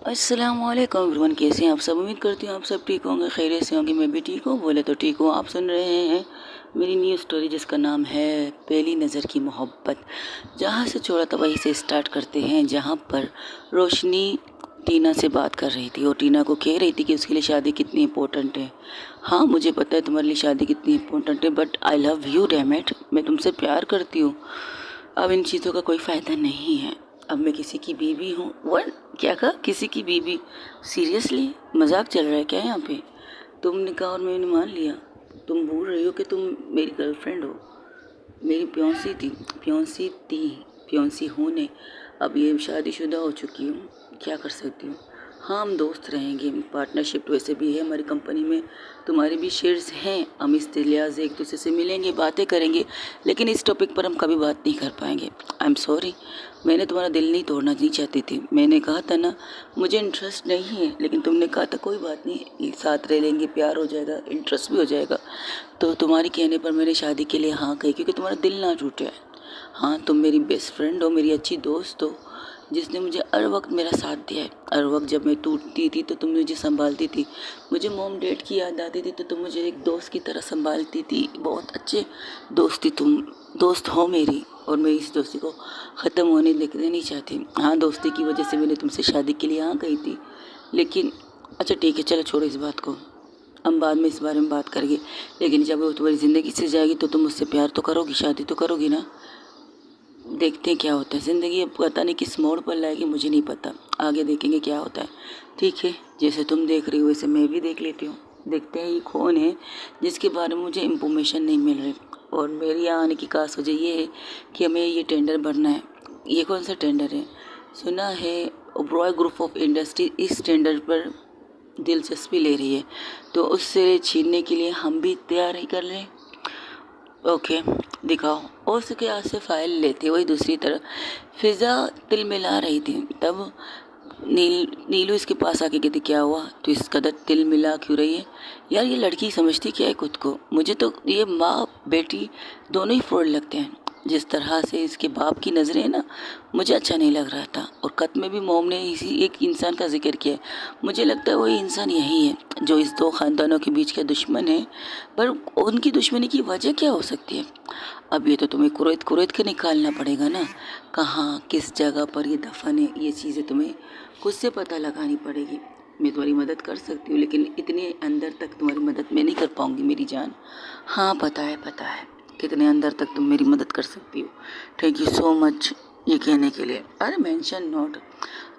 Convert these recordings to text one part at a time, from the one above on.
अस्सलामुअलैकुम एवरीवन, कैसे हैं आप सब। उम्मीद करती हूँ आप सब ठीक होंगे, खैरियत से होंगे। मैं भी ठीक हूँ, बोले तो ठीक हूँ। आप सुन रहे हैं मेरी न्यू स्टोरी जिसका नाम है पहली नज़र की मोहब्बत। जहाँ से छोड़ा था वहीं से स्टार्ट करते हैं। जहाँ पर रोशनी टीना से बात कर रही थी और टीना को कह रही थी कि उसके लिए शादी कितनी इम्पोर्टेंट है। हाँ, मुझे पता है तुम्हारे लिए शादी कितनी इम्पोर्टेंट है, but I love you damn it. मैं तुमसे प्यार करती हूँ। अब इन चीज़ों का कोई फ़ायदा नहीं है। अब मैं किसी की बीवी हूँ। वन क्या कहा, किसी की बीवी? सीरियसली मजाक चल रहा है क्या यहाँ पे? तुमने कहा और मैंने मान लिया। तुम भूल रही हो कि तुम मेरी गर्लफ्रेंड हो। मेरी प्योंसी होने अब ये शादीशुदा हो चुकी हूँ। क्या कर सकती हूँ। हाँ, हम दोस्त रहेंगे, पार्टनरशिप वैसे भी है हमारी कंपनी में। तुम्हारे भी शेयर्स हैं, हम इस लिहाज से एक दूसरे से मिलेंगे, बातें करेंगे, लेकिन इस टॉपिक पर हम कभी बात नहीं कर पाएंगे। आई एम सॉरी, मैंने तुम्हारा दिल नहीं तोड़ना नहीं चाहती थी। मैंने कहा था ना मुझे इंटरेस्ट नहीं है, लेकिन तुमने कहा था कोई बात नहीं, साथ रह लेंगे, प्यार हो जाएगा, इंटरेस्ट भी हो जाएगा। तो तुम्हारे कहने पर मैंने शादी के लिए हाँ कही, क्योंकि तुम्हारा दिल ना टूटे। हाँ, तुम मेरी बेस्ट फ्रेंड हो, मेरी अच्छी दोस्त हो, जिसने मुझे हर वक्त मेरा साथ दिया है। हर वक्त जब मैं टूटती थी तो तुम मुझे संभालती थी। मुझे मॉम डैड की याद आती थी तो तुम मुझे एक दोस्त की तरह संभालती थी। बहुत अच्छे दोस्त थी तुम, दोस्त हो मेरी, और मैं इस दोस्ती को ख़त्म होने देखना नहीं चाहती। हाँ, दोस्ती की वजह से मैंने तुमसे शादी के लिए हाँ कही थी, लेकिन अच्छा ठीक है, चलो छोड़ो इस बात को, हम बाद में इस बारे में बात करेंगे। लेकिन जब वो तुम्हारी ज़िंदगी से जाएगी तो तुम मुझसे प्यार तो करोगी, शादी तो करोगी ना। देखते हैं क्या होता है। ज़िंदगी अब पता नहीं किस मोड़ पर लाएगी, मुझे नहीं पता। आगे देखेंगे क्या होता है। ठीक है, जैसे तुम देख रही हो वैसे मैं भी देख लेती हूँ। देखते हैं ये कौन है जिसके बारे में मुझे इंफॉर्मेशन नहीं मिल रही। और मेरी यहाँ आने की खास वजह ये है कि हमें ये टेंडर भरना है। ये कौन सा टेंडर है? सुना है ओबरॉय ग्रुप ऑफ इंडस्ट्री इस टेंडर पर दिलचस्पी ले रही है, तो उससे छीनने के लिए हम भी तैयारी कर लें। ओके, दिखाओ। और उसके हाथ से फाइल लेते वही दूसरी तरफ फिज़ा तिल मिला रही थी। तब नीलू इसके पास आके कहती क्या हुआ, तो इस कदर तिल मिला क्यों रही है? यार ये लड़की समझती क्या है खुद को? मुझे तो ये माँ बेटी दोनों ही फ्रॉड लगते हैं। जिस तरह से इसके बाप की नज़रें ना, मुझे अच्छा नहीं लग रहा था। और खत में भी मोम ने इसी एक इंसान का जिक्र किया है। मुझे लगता है वही इंसान यही है जो इस दो ख़ानदानों के बीच का दुश्मन है। पर उनकी दुश्मनी की वजह क्या हो सकती है? अब ये तो तुम्हें कुरेद कुरेद के निकालना पड़ेगा ना, कहाँ किस जगह पर ये दफन है। ये चीज़ें तुम्हें खुद से पता लगानी पड़ेगी। मैं तुम्हारी मदद कर सकती हूँ, लेकिन इतने अंदर तक तुम्हारी मदद मैं नहीं कर पाऊँगी मेरी जान। हाँ पता है कितने अंदर तक तुम मेरी मदद कर सकती हो। थैंक यू सो मच ये कहने के लिए। अरे मेंशन नोट।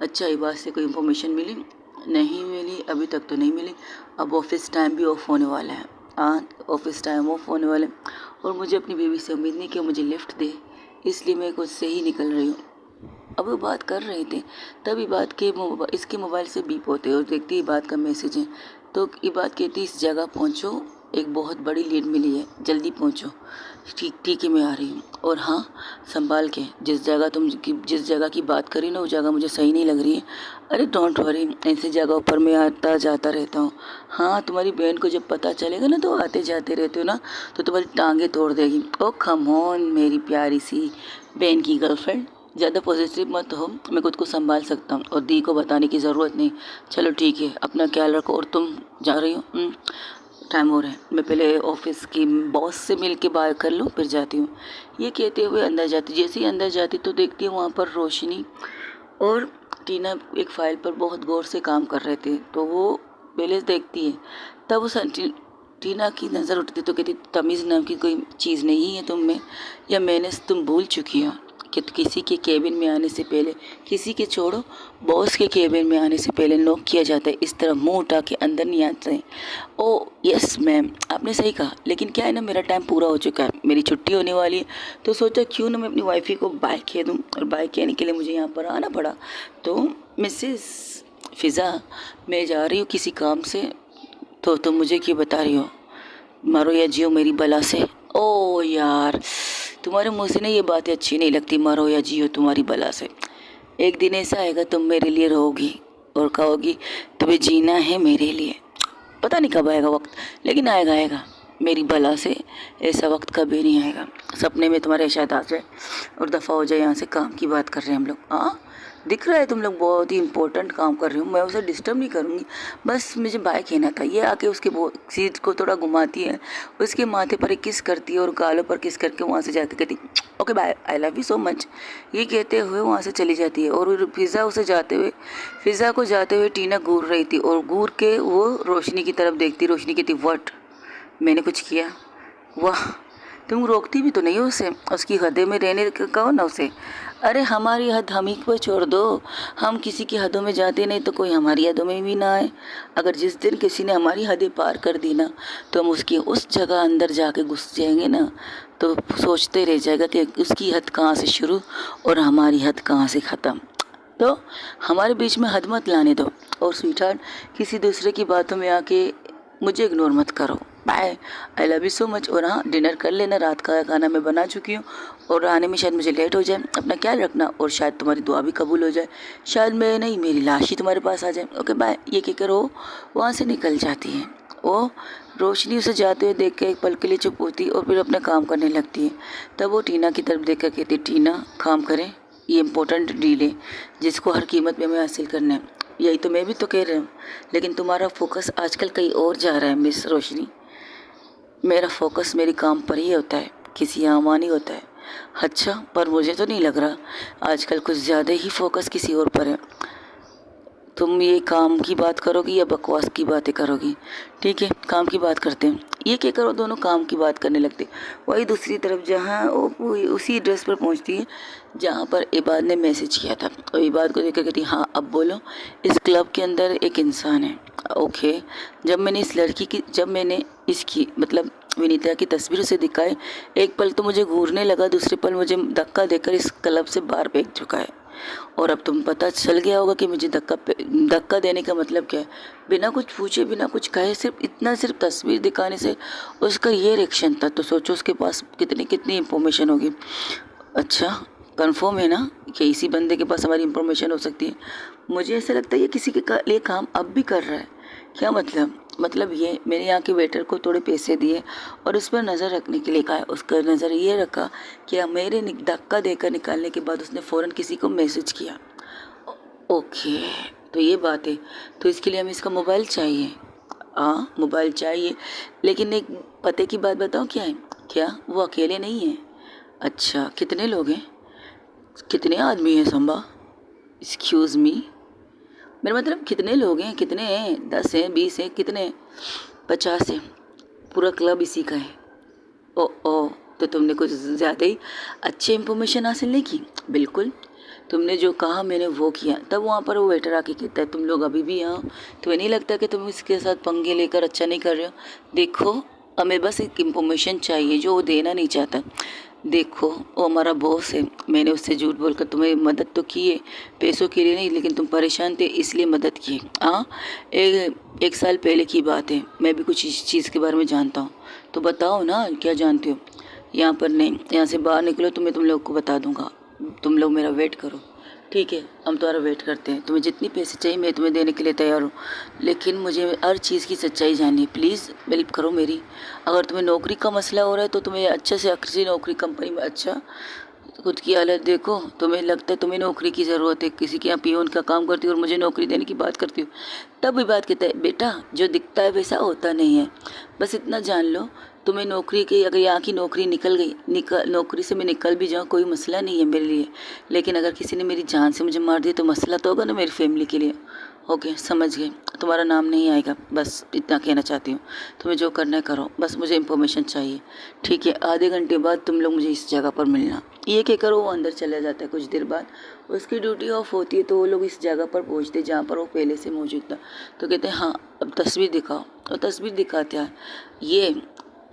अच्छा, ये बात से कोई इन्फॉर्मेशन मिली? नहीं मिली, अभी तक तो नहीं मिली। अब ऑफिस टाइम भी ऑफ होने वाला है। हाँ, ऑफिस टाइम ऑफ होने वाले, और मुझे अपनी बेबी से उम्मीद नहीं कि वो मुझे लिफ्ट दे, इसलिए मैं खुद से ही निकल रही हूँ। अब वो बात कर रहे थे, तभी बात के इसके मोबाइल से बीप होते और देखती है बात का मैसेज है। तो ये बात कहती इस जगह पहुँचो, एक बहुत बड़ी लीड मिली है, जल्दी पहुँचो। ठीक है, मैं आ रही हूँ। और हाँ, संभाल के, जिस जगह की बात करी ना वो जगह मुझे सही नहीं लग रही है। अरे डोंट वरी, ऐसी जगहों पर मैं आता जाता रहता हूँ। हाँ, तुम्हारी बहन को जब पता चलेगा ना तो आते जाते रहते हो ना, तो तुम्हारी टांगें तोड़ देगी। ओ कम ऑन मेरी प्यारी सी बहन की गर्लफ्रेंड, ज़्यादा पॉजिटिव मत हो, मैं खुद को संभाल सकता हूँ और दी को बताने की ज़रूरत नहीं। चलो ठीक है, अपना ख्याल रखो। और तुम जा रही हो? टाइम हो रहा है, मैं पहले ऑफिस की बॉस से मिल के बात कर लूँ फिर जाती हूँ। ये कहते हुए अंदर जाती। जैसे ही अंदर जाती तो देखती हूँ वहाँ पर रोशनी और टीना एक फ़ाइल पर बहुत गौर से काम कर रहे थे। तो वो पहले देखती है, तब उस टीना की नज़र उठती तो कहती तमीज़ नाम की कोई चीज़ नहीं है तुम में, या मैंने तुम भूल चुकी हो कि किसी के केबिन में आने से पहले, किसी के छोड़ो बॉस के केबिन में आने से पहले नॉक किया जाता है। इस तरह मुंह उठा के अंदर नहीं आते। ओ यस मैम, आपने सही कहा, लेकिन क्या है ना मेरा टाइम पूरा हो चुका है, मेरी छुट्टी होने वाली है। तो सोचा क्यों ना मैं अपनी वाइफी को बाय कह दूँ, और बाय कहने के लिए मुझे यहाँ पर आना पड़ा। तो मिसेस फ़िज़ा, मैं जा रही हूँ किसी काम से, तो तुम मुझे क्यों बता रही हो? मरो या जियो मेरी बला से। ओ यार, तुम्हारे मुंह से ना ये बातें अच्छी नहीं लगती, मरो या जियो तुम्हारी बला से। एक दिन ऐसा आएगा तुम मेरे लिए रहोगी और कहोगी तुम्हें जीना है मेरे लिए। पता नहीं कब आएगा वक्त, लेकिन आएगा मेरी बला से। ऐसा वक्त कभी नहीं आएगा। सपने में तुम्हारे शायद आ जाए और दफ़ा हो जाए यहाँ से। काम की बात कर रहे हैं हम लोग। हाँ, दिख रहा है तुम लोग बहुत ही इंपॉर्टेंट काम कर रहे हो, मैं उसे डिस्टर्ब नहीं करूँगी, बस मुझे बाय कहना था। ये आके उसके सीट को थोड़ा घुमाती है, उसके माथे पर एक किस करती है और गालों पर किस करके वहाँ से जाती कहती okay bye, I love you so much. ये कहते हुए वहाँ से चली जाती है। और फिज़ा को जाते हुए टीना घूर रही थी और घूर के वो रोशनी की तरफ देखती। रोशनी कहती व्हाट, मैंने कुछ किया? वाह, तुम रोकती भी तो नहीं हो उसे, उसकी हदें में रहने कहो ना उसे। अरे हमारी हद हम ही पर छोड़ दो, हम किसी की हदों में जाते नहीं तो कोई हमारी हदों में भी ना आए। अगर जिस दिन किसी ने हमारी हदें पार कर दी ना तो हम उसकी उस जगह अंदर जाके घुस जाएंगे ना तो सोचते रह जाएगा कि उसकी हद कहाँ से शुरू और हमारी हद कहाँ से ख़त्म। तो हमारे बीच में हद मत लाने दो। और स्वीटहार्ट, किसी दूसरे की बातों में आके मुझे इग्नोर मत करो। Bye, I love you so much. और हाँ, डिनर कर लेना, रात का खाना मैं बना चुकी हूँ और आने में शायद मुझे लेट हो जाए। अपना ख्याल रखना और शायद तुम्हारी दुआ भी कबूल हो जाए। शायद मैं नहीं, मेरी लाश ही तुम्हारे पास आ जाए। Okay bye. ये कहकर वो वहाँ से निकल जाती है। वो रोशनी उसे जाते हुए देख के एक पल के लिए चुप होती और फिर अपना काम करने लगती है। तब वो टीना की तरफ देख कर कहती टीना, काम करें, ये इम्पोर्टेंट डील है जिसको हर कीमत में हमें हासिल करना है। यही तो मैं भी तो कह रही हूँ, लेकिन तुम्हारा फोकस आजकल कहीं और जा रहा है मिस रोशनी। मेरा फोकस मेरे काम पर ही होता है, किसी आम नहीं होता है। अच्छा, पर मुझे तो नहीं लग रहा आजकल कुछ ज़्यादा ही फोकस किसी और पर है। तुम ये काम की बात करोगी या बकवास की बातें करोगी? ठीक है, काम की बात करते हैं। ये क्या करो, दोनों काम की बात करने लगते। वही दूसरी तरफ जहाँ वो उसी एड्रेस पर पहुँचती है जहाँ पर इबाद ने मैसेज किया था। और इबाद को देखकर कहती हाँ अब बोलो, इस क्लब के अंदर एक इंसान है। ओके, जब मैंने इसकी मतलब विनीता की तस्वीर उसे दिखाई, एक पल तो मुझे घूरने लगा, दूसरे पल मुझे धक्का देकर इस क्लब से बाहर फेंक चुका है। और अब तुम पता चल गया होगा कि मुझे धक्का देने का मतलब क्या है। बिना कुछ पूछे बिना कुछ कहे सिर्फ तस्वीर दिखाने से उसका ये रिएक्शन था, तो सोचो उसके पास कितनी कितनी इंफॉर्मेशन होगी। अच्छा, कंफर्म है ना कि इसी बंदे के पास हमारी इंफॉर्मेशन हो सकती है? मुझे ऐसा लगता है ये किसी के लिए काम अब भी कर रहा है। क्या मतलब ये मेरे यहाँ के वेटर को थोड़े पैसे दिए और उस पर नज़र रखने के लिए कहा है। उसका नज़र ये रखा कि मेरे धक्का देकर निकालने के बाद उसने फ़ौरन किसी को मैसेज किया। ओके, तो ये बात है। तो इसके लिए हमें इसका मोबाइल चाहिए। हाँ, मोबाइल चाहिए, लेकिन एक पते की बात बताओ क्या है? क्या वो अकेले नहीं है? अच्छा, कितने लोग हैं, कितने आदमी हैं संभा? एक्सक्यूज़ मी, मेरा मतलब कितने लोग हैं, कितने हैं? 10 हैं, 20 हैं, कितने? 50 हैं। पूरा क्लब इसी का है। ओ, तो तुमने कुछ ज़्यादा ही अच्छी इन्फॉर्मेशन हासिल नहीं की। बिल्कुल, तुमने जो कहा मैंने वो किया। तब वहाँ पर वो वेटर आके कहता है तुम लोग अभी भी यहाँ, तुम्हें नहीं लगता कि तुम इसके साथ पंगे लेकर अच्छा नहीं कर रहे हो? देखो, हमें बस एक इन्फॉर्मेशन चाहिए जो वो देना नहीं चाहता। देखो, वो हमारा बॉस है, मैंने उससे झूठ बोलकर तुम्हें मदद तो की है, पैसों के लिए नहीं, लेकिन तुम परेशान थे इसलिए मदद की। हाँ, एक साल पहले की बात है, मैं भी कुछ इस चीज़ के बारे में जानता हूँ। तो बताओ ना, क्या जानते हो? यहाँ पर नहीं, यहाँ से बाहर निकलो तो मैं तुम लोग को बता दूँगा। तुम लोग मेरा वेट करो। ठीक है, हम तुम्हारा वेट करते हैं। तुम्हें जितनी पैसे चाहिए मैं तुम्हें देने के लिए तैयार हूँ, लेकिन मुझे हर चीज़ की सच्चाई जाननी है। प्लीज़ हेल्प करो मेरी। अगर तुम्हें नौकरी का मसला हो रहा है तो तुम्हें अच्छे से अच्छी नौकरी कंपनी में, अच्छा खुद की हालत देखो। तुम्हें लगता है तुम्हें नौकरी की ज़रूरत है, किसी के यहाँ पियोन का काम करती हो और मुझे नौकरी देने की बात करती हो। तब भी बात कहता है बेटा, जो दिखता है वैसा होता नहीं है। बस इतना जान लो, तुम्हें नौकरी की, अगर यहाँ की नौकरी निकल गई, नौकरी से मैं निकल भी जाऊँ कोई मसला नहीं है मेरे लिए, लेकिन अगर किसी ने मेरी जान से मुझे मार दिया तो मसला तो होगा ना मेरी फैमिली के लिए। ओके, समझ गए, तुम्हारा नाम नहीं आएगा, बस इतना कहना चाहती हूँ। तुम्हें जो करना है करो, बस मुझे इन्फॉर्मेशन चाहिए। ठीक है, आधे घंटे बाद तुम लोग मुझे इस जगह पर मिलना। ये कह कर वो अंदर चला जाता है। कुछ देर बाद उसकी ड्यूटी ऑफ होती है तो वो लोग इस जगह पर पहुँचते जहाँ पर वो पहले से मौजूद था। तो कहते हैं हाँ अब तस्वीर दिखाओ। और तस्वीर दिखाते हैं। ये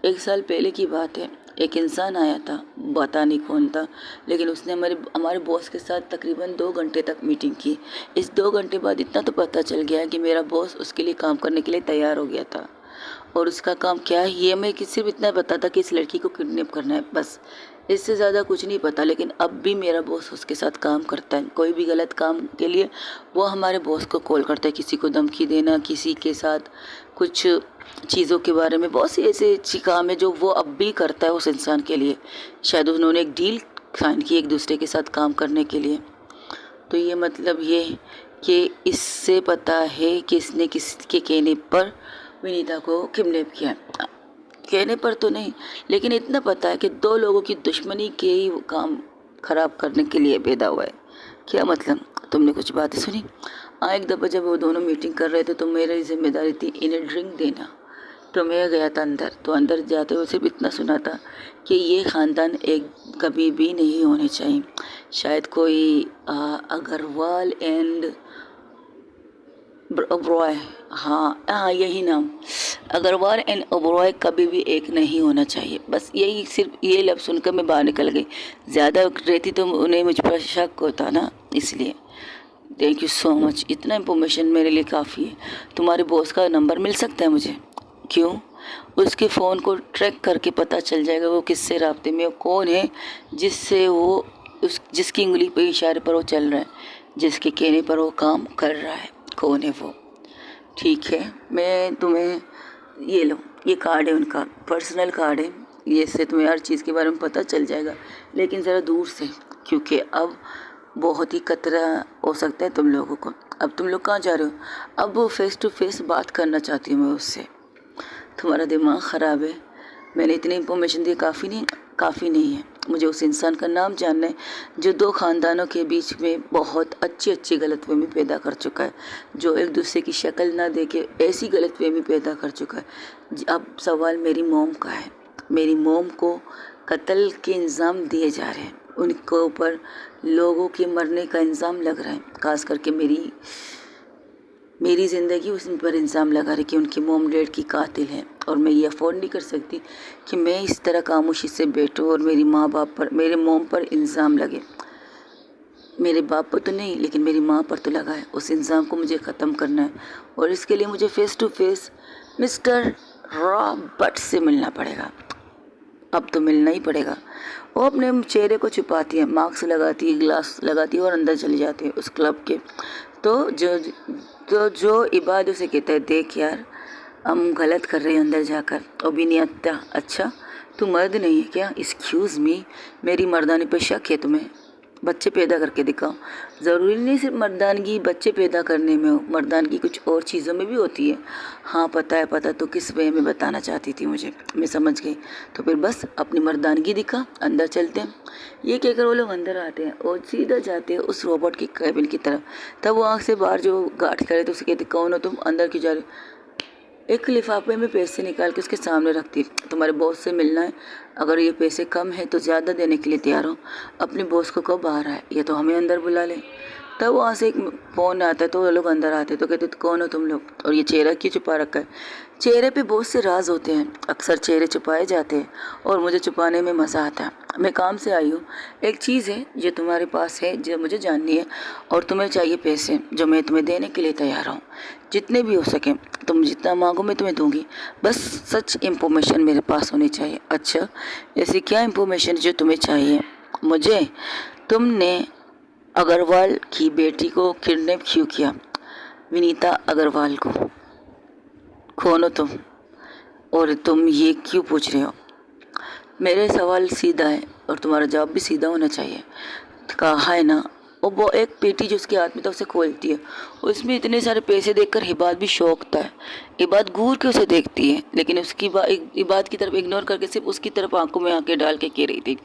1 साल पहले की बात है। एक इंसान आया था, पता नहीं कौन था, लेकिन उसने हमारे बॉस के साथ तकरीबन 2 घंटे तक मीटिंग की। इस 2 घंटे बाद इतना तो पता चल गया कि मेरा बॉस उसके लिए काम करने के लिए तैयार हो गया था। और उसका काम क्या है ये हमें सिर्फ इतना पता था कि इस लड़की को किडनैप करना है, बस इससे ज़्यादा कुछ नहीं पता। लेकिन अब भी मेरा बॉस उसके साथ काम करता है। कोई भी गलत काम के लिए वो हमारे बॉस को कॉल करता है, किसी को धमकी देना, किसी के साथ कुछ चीज़ों के बारे में। बहुत सी ऐसे अच्छी काम है जो वो अब भी करता है उस इंसान के लिए। शायद उन्होंने एक डील साइन की एक दूसरे के साथ काम करने के लिए। तो ये मतलब ये कि इससे पता है कि इसने किसके कहने पर विनीता को किडनैप किया। कहने पर तो नहीं, लेकिन इतना पता है कि दो लोगों की दुश्मनी के ही वो काम खराब करने के लिए पैदा हुआ है। क्या मतलब? तुमने कुछ बातें सुनी? हाँ, एक दफ़ा जब वो दोनों मीटिंग कर रहे थे तो मेरी जिम्मेदारी थी इन्हें ड्रिंक देना। तो मैं गया था अंदर, तो अंदर जाते हुए सिर्फ इतना सुना था कि ये ख़ानदान एक कभी भी नहीं होने चाहिए। शायद कोई अग्रवाल एंड ओबरॉय, हाँ हाँ यही नाम, अग्रवाल एंड ओबरॉय कभी भी एक नहीं होना चाहिए। बस यही, सिर्फ ये लफ्ज़ सुनकर मैं बाहर निकल गई। ज़्यादा रहती तो उन्हें मुझ पर शक होता ना, इसलिए। थैंक यू सो मच, इतना इन्फॉर्मेशन मेरे लिए काफ़ी है। तुम्हारे बॉस का नंबर मिल सकता है मुझे? क्यों? उसके फ़ोन को ट्रैक करके पता चल जाएगा वो किससे राब्ते में, कौन है जिससे वो जिसकी उंगली पे इशारे पर वो चल रहा है, जिसके कहने पर वो काम कर रहा है, कौन है वो। ठीक है, मैं तुम्हें ये लो, ये कार्ड है उनका, पर्सनल कार्ड है। ये से तुम्हें हर चीज़ के बारे में पता चल जाएगा, लेकिन ज़रा दूर से, क्योंकि अब बहुत ही खतरा हो सकता है तुम लोगों को। अब तुम लोग कहाँ जा रहे हो? अब वो फेस टू फेस बात करना चाहती हूँ मैं उससे। तुम्हारा दिमाग ख़राब है। मैंने इतनी इन्फॉर्मेशन दी, काफ़ी नहीं है। मुझे उस इंसान का नाम जानना है जो दो ख़ानदानों के बीच में बहुत अच्छी गलतफहमी पैदा कर चुका है, जो एक दूसरे की शक्ल ना देखे ऐसी गलतफहमी पैदा कर चुका है। अब सवाल मेरी मोम का है। मेरी मोम को कत्ल के इल्ज़ाम दिए जा रहे हैं, उनके ऊपर लोगों के मरने का इल्ज़ाम लग रहा है, खास करके मेरी ज़िंदगी उस पर इल्ज़ाम लगा रही कि उनकी मोम डैड की कातिल है। और मैं ये अफोर्ड नहीं कर सकती कि मैं इस तरह खामोशी से बैठूँ और मेरी माँ बाप पर, मेरे मोम पर इल्ज़ाम लगे। मेरे बाप पर तो नहीं, लेकिन मेरी माँ पर तो लगा है। उस इल्ज़ाम को मुझे ख़त्म करना है, और इसके लिए मुझे face to face mister Robert से मिलना पड़ेगा। अब तो मिलना ही पड़ेगा। वो अपने चेहरे को छुपाती है, मास्क लगाती है, ग्लास लगाती है और अंदर चली जाती है उस क्लब के। तो जो इबाद उसे कहता है, देख यार, हम गलत कर रहे हैं अंदर जाकर। और भी नहीं आता, अच्छा तू मर्द नहीं है क्या? एक्सक्यूज़ मी, मेरी मर्दानी पर शक है तुम्हें? बच्चे पैदा करके दिखाओ। ज़रूरी नहीं सिर्फ मर्दानगी बच्चे पैदा करने में हो, मर्दानगी कुछ और चीज़ों में भी होती है। हाँ पता है, पता तो किस वे में बताना चाहती थी मुझे, मैं समझ गई। तो फिर बस अपनी मर्दानगी दिखा, अंदर चलते हैं। ये कहकर वो लोग अंदर आते हैं और सीधा जाते हैं उस रोबोट की कैबिन की तरफ। तब वो आँख से बाहर जो गार्ड खड़े थे उसे कहते, कौन हो तुम, अंदर क्यों जा रहे हो? एक लिफाफे में पैसे निकाल के उसके सामने रखती, तुम्हारे बॉस से मिलना है, अगर ये पैसे कम है तो ज़्यादा देने के लिए तैयार हो। अपने बॉस को कब बाहर आए, ये तो हमें अंदर बुला ले। तब वहाँ से एक फ़ोन आता है, तो वो लोग अंदर आते तो कहते, तो कौन हो तुम लोग, और ये चेहरा क्यों छुपा रखा है? चेहरे पे बहुत से राज होते हैं, अक्सर चेहरे छुपाए जाते हैं और मुझे छुपाने में मज़ा आता है। मैं काम से आई हूँ, एक चीज़ है जो तुम्हारे पास है जो मुझे जाननी है, और तुम्हें चाहिए पैसे जो मैं तुम्हें देने के लिए तैयार हूँ, जितने भी हो सके। तुम जितना मांगो मैं तुम्हें दूंगी, बस सच इन्फॉर्मेशन मेरे पास होनी चाहिए। अच्छा, ऐसी क्या इन्फॉर्मेशन जो तुम्हें चाहिए? मुझे, तुमने अग्रवाल की बेटी को किडनैप क्यों किया? विनीता अग्रवाल को। कौन हो तुम, और तुम ये क्यों पूछ रहे हो? मेरे सवाल सीधा है और तुम्हारा जवाब भी सीधा होना चाहिए। कहा है ना, और वो एक पेटी जो उसके हाथ में था उसे खोलती है, उसमें इतने सारे पैसे देखकर इबाद भी शौकता है। इबाद घूर के उसे देखती है, लेकिन उसकी इबाद की तरफ इग्नोर करके सिर्फ उसकी तरफ आंखों में आंखें डाल के कह रही थी,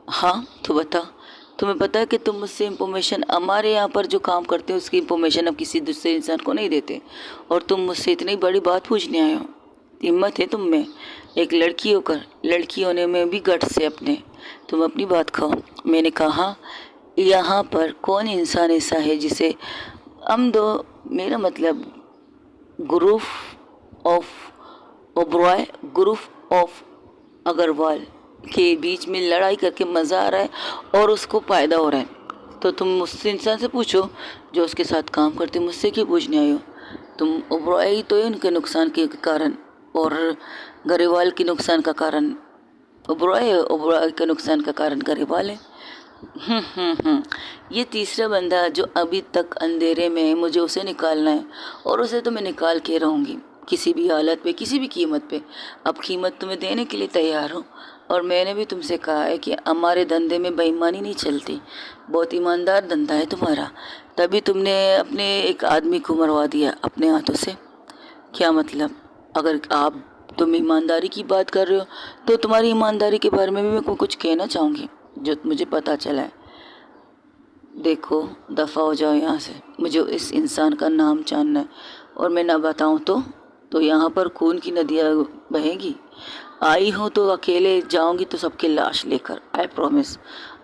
हाँ तो बता, तुम्हें पता है कि तुम मुझसे इन्फॉर्मेशन, हमारे यहाँ पर जो काम करते हैं उसकी इन्फॉर्मेशन अब किसी दूसरे इंसान को नहीं देते, और तुम मुझसे इतनी बड़ी बात पूछने आए हो? हिम्मत है तुम में, एक लड़की होकर, लड़की होने में भी गट्स से अपने, तुम अपनी बात खाओ। मैंने कहा यहाँ पर कौन इंसान ऐसा है जिसे हम दो, मेरा मतलब group of Oberoi, group of Agarwal के बीच में लड़ाई करके मज़ा आ रहा है और उसको फ़ायदा हो रहा है। तो तुम उस इंसान से पूछो जो उसके साथ काम करते, मुझसे क्यों पूछने आए हो? तुम ओबरॉय तो है उनके नुकसान के कारण, और गरेवाल के नुकसान का कारण ओबरॉय के नुकसान का कारण गरेवाल है। ये तीसरा बंदा जो अभी तक अंधेरे में है, मुझे उसे निकालना है, और उसे तो मैं निकाल के रहूँगी। किसी भी हालत पे, किसी भी कीमत पे। अब कीमत तुम्हें देने के लिए तैयार हूँ। और मैंने भी तुमसे कहा है कि हमारे धंधे में बेईमानी नहीं चलती, बहुत ईमानदार धंधा है तुम्हारा। तभी तुमने अपने एक आदमी को मरवा दिया अपने हाथों से। क्या मतलब? अगर तुम ईमानदारी की बात कर रहे हो तो तुम्हारी ईमानदारी के बारे में भी मैं कुछ कहना चाहूँगी जो मुझे पता चला है। देखो, दफ़ा हो जाओ यहाँ से, मुझे इस इंसान का नाम जानना है। और मैं ना बताऊँ तो यहाँ पर खून की नदियाँ बहेंगी। आई हूँ तो अकेले जाऊँगी तो सबकी लाश लेकर, आई प्रॉमिस।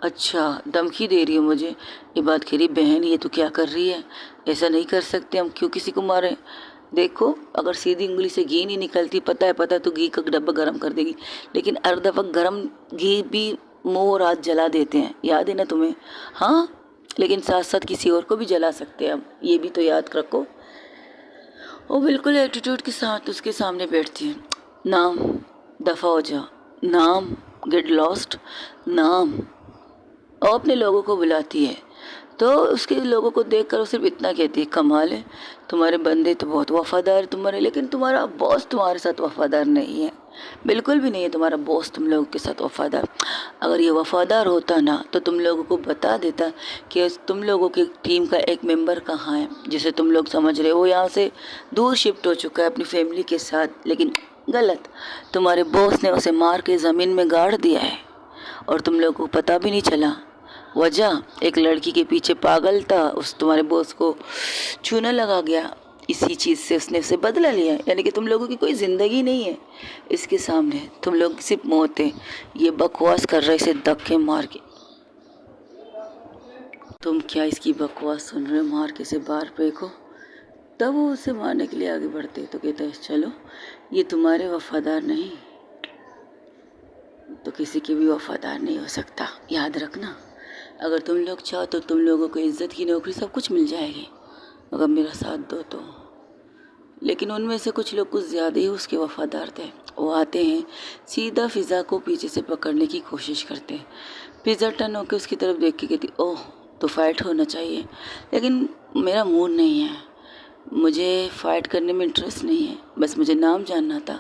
अच्छा, धमकी दे रही हो मुझे? ये बात कह रही बहन, ये तो क्या कर रही है? ऐसा नहीं कर सकते हम, क्यों किसी को मारें? देखो, अगर सीधी उंगली से घी नहीं निकलती, पता है तो घी का डब्बा गर्म कर देगी, लेकिन हर दफ़ा गर्म घी भी मुँह और हाथ जला देते हैं, याद है ना तुम्हें? हाँ, लेकिन साथ साथ किसी और को भी जला सकते हैं हम, ये भी तो याद रखो। वो बिल्कुल एटीट्यूड के साथ उसके सामने बैठती है। नाम, दफ़ा हो जाओ, नाम, गेट लॉस्ट, नाम। और अपने लोगों को बुलाती है तो उसके लोगों को देखकर वो सिर्फ इतना कहती है, कमाल है, तुम्हारे बंदे तो बहुत वफ़ादार है तुम्हारे, लेकिन तुम्हारा बॉस तुम्हारे साथ वफ़ादार नहीं है, बिल्कुल भी नहीं है तुम्हारा बॉस तुम लोगों के साथ वफ़ादार। अगर ये वफ़ादार होता ना तो तुम लोगों को बता देता कि तुम लोगों की टीम का एक मेंबर कहाँ है, जिसे तुम लोग समझ रहे हो वो यहाँ से दूर शिफ्ट हो चुका है अपनी फैमिली के साथ। लेकिन गलत, तुम्हारे बॉस ने उसे मार के ज़मीन में गाड़ दिया है और तुम लोगों को पता भी नहीं चला। वजह, एक लड़की के पीछे पागल था, उस तुम्हारे बॉस को चूना लगा गया, इसी चीज़ से उसने उसे बदला लिया। यानी कि तुम लोगों की कोई ज़िंदगी नहीं है इसके सामने, तुम लोग सिर्फ मौत है। ये बकवास कर रहे, इसे धक्के मार के। तुम क्या इसकी बकवास सुन रहे हो? मार के इसे बाहर फेंको। तब वो उसे मारने के लिए आगे बढ़ते तो कहता है, चलो, ये तुम्हारे वफादार नहीं तो किसी के भी वफादार नहीं हो सकता, याद रखना। अगर तुम लोग चाहो तो तुम लोगों को इज़्ज़त की नौकरी सब कुछ मिल जाएगी, अगर मेरा साथ दो तो। लेकिन उनमें से कुछ लोग कुछ ज़्यादा ही उसके वफ़ादार थे। वो आते हैं, सीधा फ़िज़ा को पीछे से पकड़ने की कोशिश करते हैं। फ़िज़ा टर्न होकर उसकी तरफ देख के कहती, ओह, तो फ़ाइट होना चाहिए, लेकिन मेरा मूड नहीं है, मुझे फ़ाइट करने में इंटरेस्ट नहीं है, बस मुझे नाम जानना था,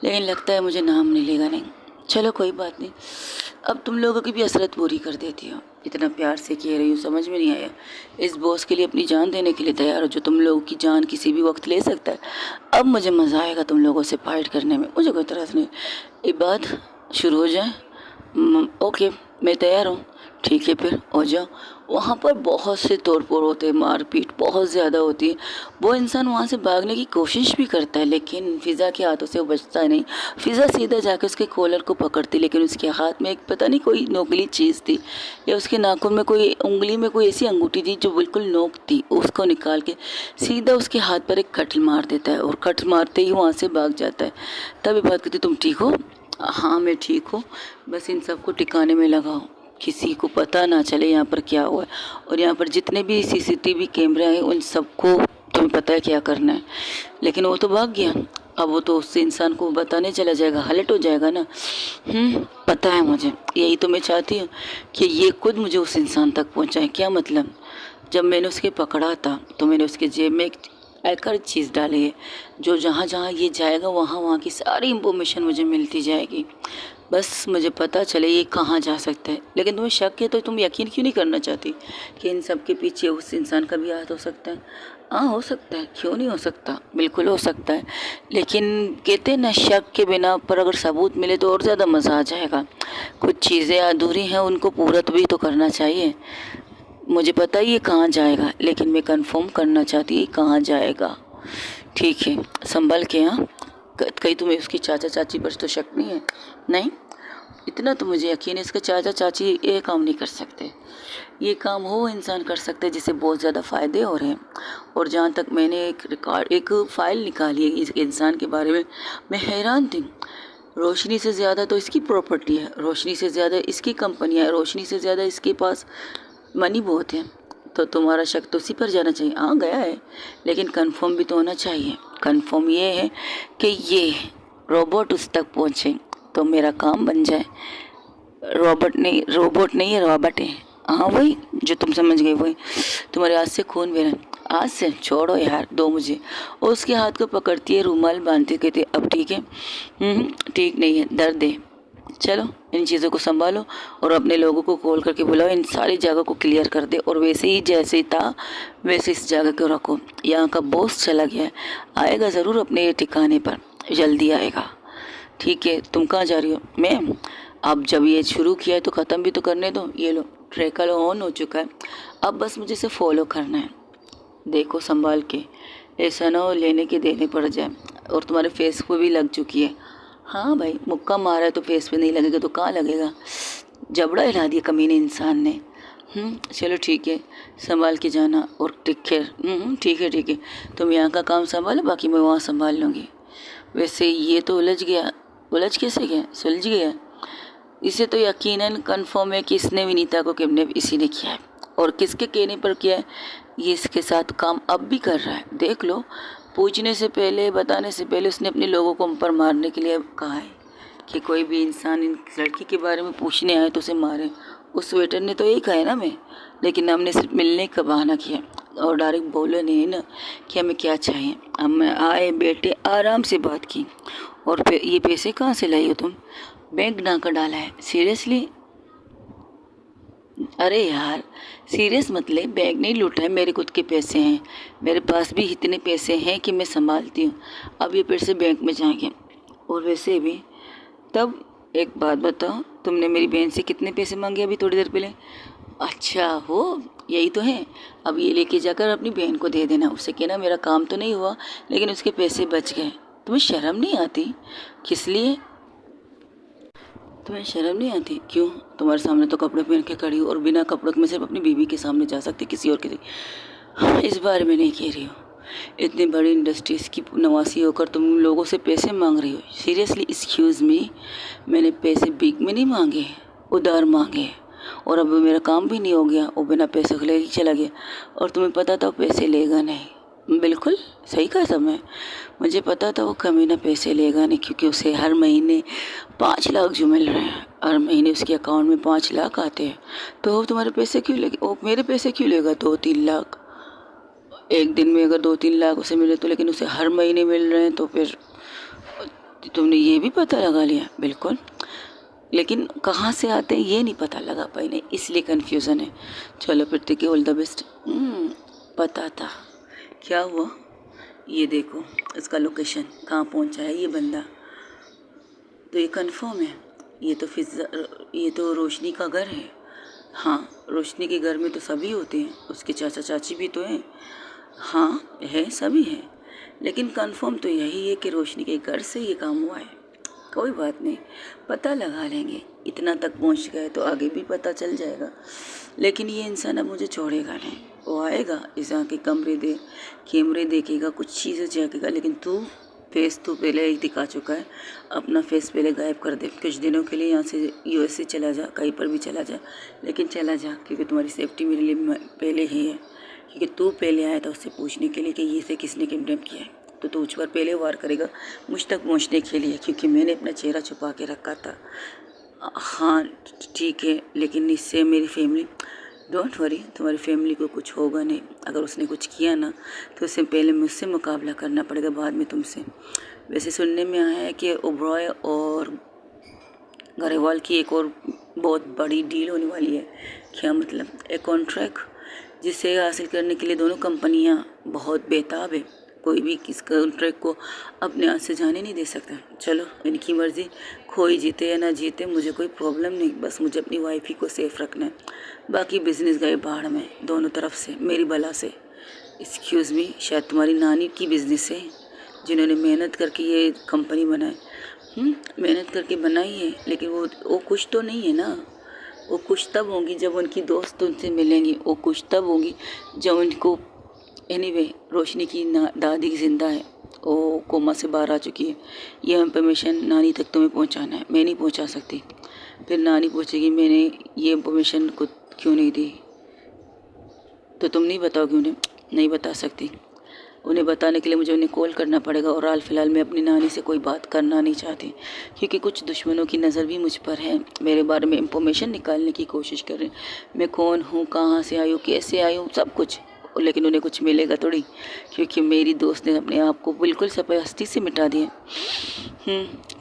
लेकिन लगता है मुझे नाम मिलेगा नहीं। चलो कोई बात नहीं, अब तुम लोगों की भी हसरत पूरी कर देती हो। इतना प्यार से कह रही हूँ, समझ में नहीं आया? इस बॉस के लिए अपनी जान देने के लिए तैयार हो, जो तुम लोगों की जान किसी भी वक्त ले सकता है। अब मुझे मज़ा आएगा तुम लोगों से फाइट करने में, मुझे कोई तरस नहीं। एक बात शुरू हो जाए? ओके, मैं तैयार हूँ। ठीक है, फिर हो जाओ। वहाँ पर बहुत से तोड़फोड़ होते हैं, मारपीट बहुत ज़्यादा होती है। वो इंसान वहाँ से भागने की कोशिश भी करता है, लेकिन फ़िज़ा के हाथों से वो बचता नहीं। फ़िज़ा सीधा जाकर उसके कॉलर को पकड़ती, लेकिन उसके हाथ में एक पता नहीं कोई नोकीली चीज़ थी, या उसके नाखून में कोई, उंगली में कोई ऐसी अंगूठी थी जो बिल्कुल नोक थी। उसको निकाल के सीधा उसके हाथ पर एक कट मार देता है और कट मारते ही वहाँ से भाग जाता है। तभी बात करती, तुम ठीक हो? हाँ, मैं ठीक हूँ, बस इन सबको टिकाने में लगाओ, किसी को पता ना चले यहाँ पर क्या हुआ है। और यहाँ पर जितने भी सीसीटीवी कैमरे हैं उन सबको तुम्हें पता है क्या करना है। लेकिन वो तो भाग गया, अब वो तो उससे इंसान को बताने चला जाएगा, हलट हो जाएगा ना। पता है मुझे, यही तो मैं चाहती हूँ कि ये खुद मुझे उस इंसान तक पहुँचाए। क्या मतलब? जब मैंने उसके पकड़ा था तो मैंने उसके जेब में एक हर चीज़ डाली है, जो जहाँ जहाँ ये जाएगा वहाँ वहाँ की सारी इंफॉर्मेशन मुझे मिलती जाएगी। बस मुझे पता चले ये कहाँ जा सकता है। लेकिन तुम्हें शक है तो तुम यकीन क्यों नहीं करना चाहती कि इन सब के पीछे उस इंसान का भी हाथ हो सकता है? हाँ, हो सकता है, क्यों नहीं हो सकता, बिल्कुल हो सकता है। लेकिन कहते हैं ना, शक के बिना पर अगर सबूत मिले तो और ज़्यादा मज़ा आ जाएगा। कुछ चीज़ें अधूरी हैं, उनको पूरा तो भी तो करना चाहिए। मुझे पता ही ये कहाँ जाएगा, लेकिन मैं कंफर्म करना चाहती है कहाँ जाएगा। ठीक है, संभल के। हाँ, कहीं तुम्हें उसकी चाचा चाची पर तो शक नहीं है? नहीं, इतना तो मुझे यकीन है, इसके चाचा चाची ये काम नहीं कर सकते। ये काम वो इंसान कर सकते हैं जिसे बहुत ज़्यादा फ़ायदे हो रहे हैं। और जहाँ तक मैंने एक फ़ाइल निकाली है इस इंसान के बारे में, मैं हैरान थी। रोशनी से ज़्यादा तो इसकी प्रॉपर्टी है, रोशनी से ज़्यादा इसकी कंपनियाँ है, रोशनी से ज़्यादा इसके पास मनी बहुत है। तो तुम्हारा शक तो उसी पर जाना चाहिए। हाँ, गया है, लेकिन कंफर्म भी तो होना चाहिए। कंफर्म ये है कि ये रोबोट उस तक पहुँचे तो मेरा काम बन जाए। रोबोट नहीं है, रॉबर्ट है। हाँ वही जो तुम समझ गए वही। तुम्हारे हाथ से खून बह रहा है। आज से छोड़ो यार, दो मुझे। और उसके हाथ को पकड़ती है, रूमाल बांधती, कहती अब ठीक है? ठीक नहीं है, दर्द है। चलो इन चीज़ों को संभालो और अपने लोगों को कॉल करके बुलाओ, इन सारी जगह को क्लियर कर दे और वैसे ही जैसे ही था वैसे इस जगह को रखो। यहाँ का बॉस चला गया है, आएगा ज़रूर अपने ठिकाने पर, जल्दी आएगा। ठीक है, तुम कहाँ जा रही हो? मैं अब जब ये शुरू किया है तो ख़त्म भी तो करने दो। ये लो ट्रैकर ऑन हो चुका है, अब बस मुझे इसे फॉलो करना है। देखो संभाल के, ऐसा ना हो लेने के देने पड़ जाए। और तुम्हारे फेस पे भी लग चुकी है। हाँ भाई, मुक्का मारा है तो फेस पे नहीं लगेगा तो कहाँ लगेगा? जबड़ा हिला दिया कमीने इंसान ने। चलो ठीक है, संभाल के जाना और टेक केयर। ठीक है, तुम यहाँ का काम संभालो, बाकी मैं वहाँ संभाल लूँगी। वैसे ये तो उलझ गया। उलझ कैसे गया? सुलझ गया। इसे तो यकीनन कन्फर्म है कि इसने विनीता को किडनैप इसी ने किया है। और किसके कहने पर किया है, ये इसके साथ काम अब भी कर रहा है। देख लो, पूछने से पहले, बताने से पहले उसने अपने लोगों को हम पर मारने के लिए कहा है कि कोई भी इंसान इन लड़की के बारे में पूछने आए तो उसे मारे। उस वेटर ने तो यही कहा है ना मैं, लेकिन हमने सिर्फ मिलने का बहाना किया और डायरेक्ट बोले नहीं ना कि हमें क्या चाहिए। हम आए, बैठे, आराम से बात की। और फिर ये पैसे कहाँ से लाई हो तुम? बैंक ना कर डाला है? सीरियसली? अरे यार सीरियस मत ले, बैंक नहीं लूटा है, मेरे खुद के पैसे हैं। मेरे पास भी इतने पैसे हैं कि मैं संभालती हूँ। अब ये पैसे बैंक में जाएंगे। और वैसे भी तब एक बात बताओ, तुमने मेरी बहन से कितने पैसे मांगे अभी थोड़ी देर पहले? अच्छा हो, यही तो है। अब ये लेके जाकर अपनी बहन को दे देना, उससे कहना मेरा काम तो नहीं हुआ लेकिन उसके पैसे बच गए। तुम्हें शर्म नहीं आती? किस लिए तुम्हें शर्म नहीं आती? क्यों? तुम्हारे सामने तो कपड़े पहन के खड़ी हूँ और बिना कपड़ों के मैं सिर्फ अपनी बीवी के सामने जा सकती, किसी और के। हाँ, इस बारे में नहीं कह रही हो। इतनी बड़ी इंडस्ट्रीज की नवासी होकर तुम लोगों से पैसे मांग रही हो? सीरियसली? एक्सक्यूज़ मी, मैंने पैसे भीख में नहीं मांगे, उधार मांगे। और अब मेरा काम भी नहीं हो गया, वो बिना पैसे के लेके चला गया और तुम्हें पता था पैसे लेगा नहीं। बिल्कुल सही कहा था मैं, मुझे पता था वो कमीना पैसे लेगा नहीं, क्योंकि उसे हर महीने 5 लाख जो मिल रहे हैं, हर महीने उसके अकाउंट में 5 लाख आते हैं। तो वो तुम्हारे पैसे क्यों लेगा? वो मेरे पैसे क्यों लेगा? 2-3 लाख एक दिन में अगर 2-3 लाख उसे मिले तो, लेकिन उसे हर महीने मिल रहे हैं तो फिर तुमने ये भी पता लगा लिया? बिल्कुल, लेकिन कहाँ से आते हैं ये नहीं पता लगा पाई, नहीं इसलिए कन्फ्यूज़न है। चलो फिर ठीक है, ऑल द बेस्ट। पता था। क्या हुआ? ये देखो इसका लोकेशन कहाँ पहुँचा है ये बंदा, तो ये कंफर्म है। ये तो रोशनी का घर है। हाँ, रोशनी के घर में तो सभी होते हैं, उसके चाचा चाची भी तो हैं। हाँ है, सभी हैं, लेकिन कंफर्म तो यही है कि रोशनी के घर से ये काम हुआ है। कोई बात नहीं, पता लगा लेंगे। इतना तक पहुंच गए तो आगे भी पता चल जाएगा। लेकिन ये इंसान अब मुझे छोड़ेगा नहीं, वो आएगा, इस आके कैमरे देखेगा, कुछ चीज़ें चेकेगा। लेकिन तू फेस तो पहले ही दिखा चुका है, अपना फेस पहले गायब कर दे। कुछ दिनों के लिए यहाँ से यूएसए चला जा, कहीं पर भी चला जा, लेकिन चला जा, क्योंकि तुम्हारी सेफ्टी मेरे लिए पहले ही है। क्योंकि तू पहले आया था उससे पूछने के लिए कि ये से किसने किडनैप किया है, तो तू उस पर पहले वार करेगा मुझ तक पहुँचने के लिए, क्योंकि मैंने अपना चेहरा छुपा के रखा था। हाँ ठीक है, लेकिन इससे मेरी फैमिली, डोंट वरी, तुम्हारी फैमिली को कुछ होगा नहीं। अगर उसने कुछ किया ना तो उससे पहले मुझसे मुकाबला करना पड़ेगा, बाद में तुमसे। वैसे सुनने में आया है कि ओबरॉय और गरेवाल की एक और बहुत बड़ी डील होने वाली है। क्या मतलब? एक कॉन्ट्रैक्ट जिसे हासिल करने के लिए दोनों कंपनियां बहुत बेताब है। कोई भी किस कॉन्ट्रैक्ट को अपने हाथ से जाने नहीं दे सकता। चलो इनकी मर्ज़ी, कोई जीते या ना जीते मुझे कोई प्रॉब्लम नहीं, बस मुझे अपनी वाइफ ही को सेफ रखना है। बाकी बिजनेस गए बाढ़ में दोनों तरफ से, मेरी बला से। एक्सक्यूज़ मी, शायद तुम्हारी नानी की बिजनेस है जिन्होंने मेहनत करके ये कंपनी बनाई। मेहनत करके बनाई है, लेकिन वो कुछ तो नहीं है ना। वो कुछ तब होंगी जब उनकी दोस्त उनसे मिलेंगी, वो कुछ तब होंगी जब उनको, एनीवे, रोशनी की दादी जिंदा है, वो कोमा से बाहर आ चुकी है। ये इन्फॉर्मेशन नानी तक तुम्हें पहुंचाना है, मैं नहीं पहुंचा सकती। फिर नानी पूछेगी मैंने ये इन्फॉर्मेशन को क्यों नहीं दी, तो तुम नहीं बताओगे उन्हें? नहीं बता सकती। उन्हें बताने के लिए मुझे उन्हें कॉल करना पड़ेगा। और हाल फिलहाल मैं अपनी नानी से कोई बात करना नहीं चाहती, क्योंकि कुछ दुश्मनों की नज़र भी मुझ पर है, मेरे बारे में इंफॉर्मेशन निकालने की कोशिश कर रहे हैं। मैं कौन हूँ, कहाँ से आई हूँ, कैसे आई हूँ, सब कुछ। लेकिन उन्हें कुछ मिलेगा थोड़ी, क्योंकि मेरी दोस्त ने अपने आप को बिल्कुल हस्ती से मिटा दिया।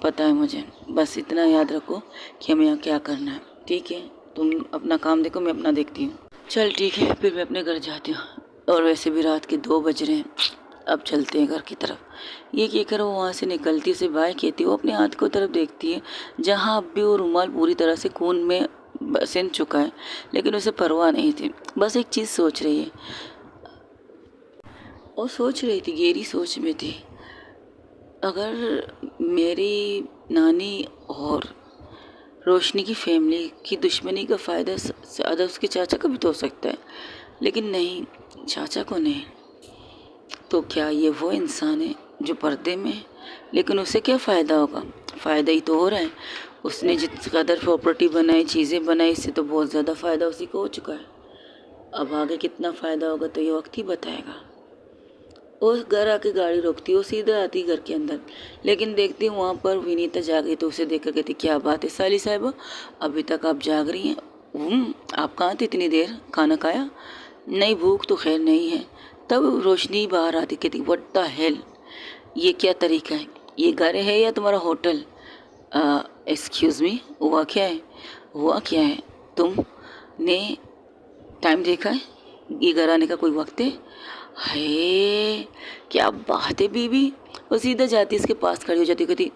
पता है मुझे, बस इतना याद रखो कि हमें यहाँ क्या करना है। ठीक है, तुम अपना काम देखो, मैं अपना देखती हूँ। चल ठीक है, फिर मैं अपने घर जाती हूँ। और वैसे भी रात के 2 बज रहे हैं, अब चलते हैं घर की तरफ। ये कहकर वो वहाँ से निकलती है, उसे बाय कहती है। वो अपने हाथ को तरफ देखती है जहाँ अब भी वो रुमाल पूरी तरह से खून में सिंच चुका है, लेकिन उसे परवाह नहीं थी। बस एक चीज़ सोच रही है, और सोच रही थी, गहरी सोच में थी। अगर मेरी नानी और रोशनी की फैमिली की दुश्मनी का फ़ायदा ज़्यादा उसके चाचा को भी तो हो सकता है, लेकिन नहीं, चाचा को नहीं। तो क्या ये वो इंसान है जो पर्दे में है? लेकिन उसे क्या फ़ायदा होगा? फ़ायदा ही तो हो रहा है। उसने जिस कदर प्रॉपर्टी बनाई, चीज़ें बनाई, इससे तो बहुत ज़्यादा फ़ायदा उसी को हो चुका है। अब आगे कितना फ़ायदा होगा तो ये वक्त ही बताएगा। उस घर आके गाड़ी रोकती, वो सीधा आती घर के अंदर, लेकिन देखती हूँ वहाँ पर विनीता जाग गई। तो उसे देखकर कहती, क्या बात है साली साहिबा, अभी तक आप जाग रही हैं? आप कहाँ थे इतनी देर, खाना खाया? नहीं, भूख तो खैर नहीं है। तब रोशनी बाहर आती, कहती, व्हाट द हेल, ये क्या तरीका है? ये घर है या तुम्हारा होटल? एक्सक्यूज़ मी, हुआ क्या है? हुआ क्या है? तुमने टाइम देखा है? ये घर आने का कोई वक्त है? है, क्या बात है बीबी। वो सीधा जाती, इसके पास खड़ी हो जाती, कहती,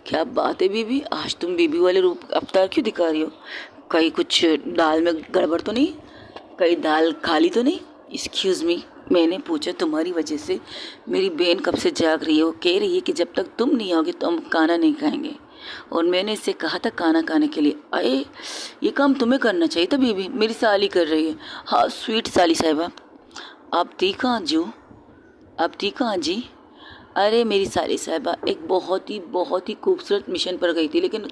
क्या बात है बीबी, आज तुम बीबी वाले रूप अवतार क्यों दिखा रही हो? कहीं कुछ दाल में गड़बड़ तो नहीं? कहीं दाल खाली तो नहीं? एक्सक्यूज़ मी, मैंने पूछा, तुम्हारी वजह से मेरी बहन कब से जाग रही है। वो कह रही है कि जब तक तुम नहीं आओगे तो हम खाना नहीं खाएंगे, और मैंने इससे कहा था खाना खाने के लिए। अरे ये काम तुम्हें करना चाहिए था बीबी, मेरी साली कर रही है। हाँ स्वीट साली साहिबा, आप थी कहाँ जो, आप थी कहाँ जी? अरे मेरी साली साहिबा एक बहुत ही खूबसूरत मिशन पर गई थी, लेकिन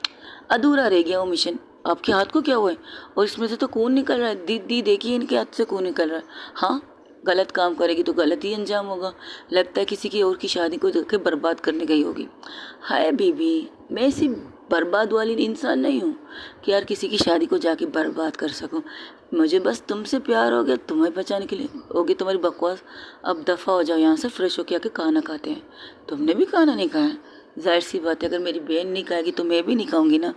अधूरा रह गया वो मिशन। आपके हाथ को क्या हुआ है? और इसमें से तो खून निकल रहा है। दीदी देखिए, इनके हाथ से खून निकल रहा है। हाँ, गलत काम करेगी तो गलत ही अंजाम होगा। लगता है किसी की और की शादी को देख के बर्बाद करने गई होगी। हाय बीबी, मैं ऐसी बर्बाद वाली इंसान नहीं हूँ कि यार किसी की शादी को जाके बर्बाद कर सकूँ। मुझे बस तुमसे प्यार हो गया, तुम्हें बचाने के लिए। होगी तुम्हारी बकवास, अब दफ़ा हो जाओ यहाँ से, फ्रेश होके आके खाना खाते हैं। तुमने भी खाना नहीं खाया? जाहिर सी बात है, अगर मेरी बहन नहीं खाएगी तो मैं भी नहीं खाऊंगी ना।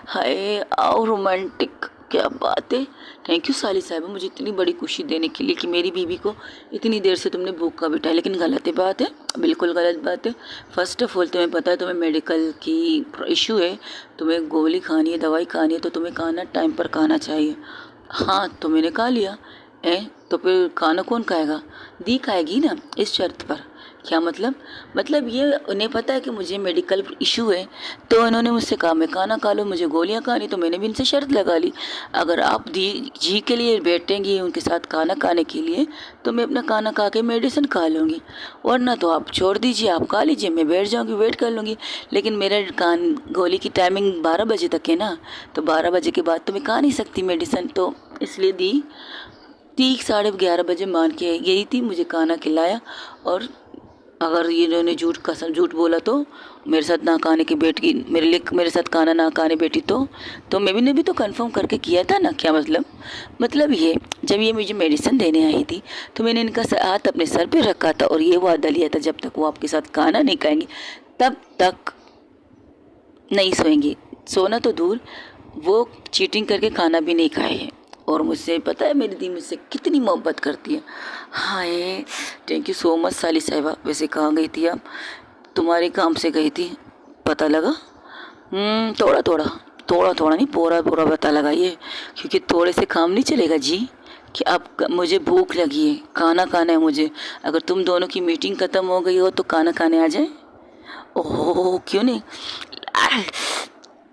हाय आओ रोमांटिक, क्या बात है। थैंक यू साली साहिबा, मुझे इतनी बड़ी खुशी देने के लिए कि मेरी बीवी को इतनी देर से तुमने भूखा बिठाया। लेकिन गलत बात है, बिल्कुल गलत बात है। फर्स्ट ऑफ ऑल तुम्हें पता है तुम्हें मेडिकल की इशू है, तुम्हें गोली खानी है, दवाई खानी है, तो तुम्हें खाना टाइम पर खाना चाहिए। हाँ तो मैंने खा लिया। तो फिर खाना कौन खाएगा? दी खाएगी ना, इस शर्त पर। क्या मतलब? मतलब ये उन्हें पता है कि मुझे मेडिकल इशू है, तो उन्होंने मुझसे कहा मैं खाना खा लो, मुझे गोलियां खानी, तो मैंने भी इनसे शर्त लगा ली, अगर आप दी जी के लिए बैठेंगी उनके साथ खाना खाने के लिए तो मैं अपना खाना खा के मेडिसिन खा लूँगी, वरना तो आप छोड़ दीजिए, आप खा लीजिए, मैं बैठ जाऊँगी, वेट कर लूँगी। लेकिन मेरा गोली की टाइमिंग 12 बजे तक है ना, तो 12 बजे के बाद तो मैं खा नहीं सकती मेडिसिन, तो इसलिए दी ठीक 11:30 बजे मान के गई थी, मुझे खाना खिलाया। और अगर ये इन्होंने झूठ बोला तो मेरे साथ ना खाने की बैठी, मेरे साथ खाना ना खाने बैठी, तो मैं भी ने भी तो कंफर्म करके किया था ना। क्या मतलब ये जब ये मुझे मेडिसिन देने आई थी तो मैंने इनका हाथ अपने सर पे रखा था और ये वादा लिया था जब तक वो आपके साथ खाना नहीं खाएंगी तब तक नहीं सोएंगी। सोना तो दूर, वो चीटिंग करके खाना भी नहीं खाए हैं। और मुझसे पता है मेरी दी मुझसे कितनी मोहब्बत करती है। Hi thank you so much साली साहिबा। वैसे कहाँ गई थी आप? तुम्हारे काम से गई थी, पता लगा? थोड़ा नहीं, पूरा पता लगाइए, क्योंकि थोड़े से काम नहीं चलेगा जी। कि अब मुझे भूख लगी है, खाना खाना है मुझे। अगर तुम दोनों की मीटिंग ख़त्म हो गई हो तो खाना खाने आ जाए। ओह क्यों नहीं?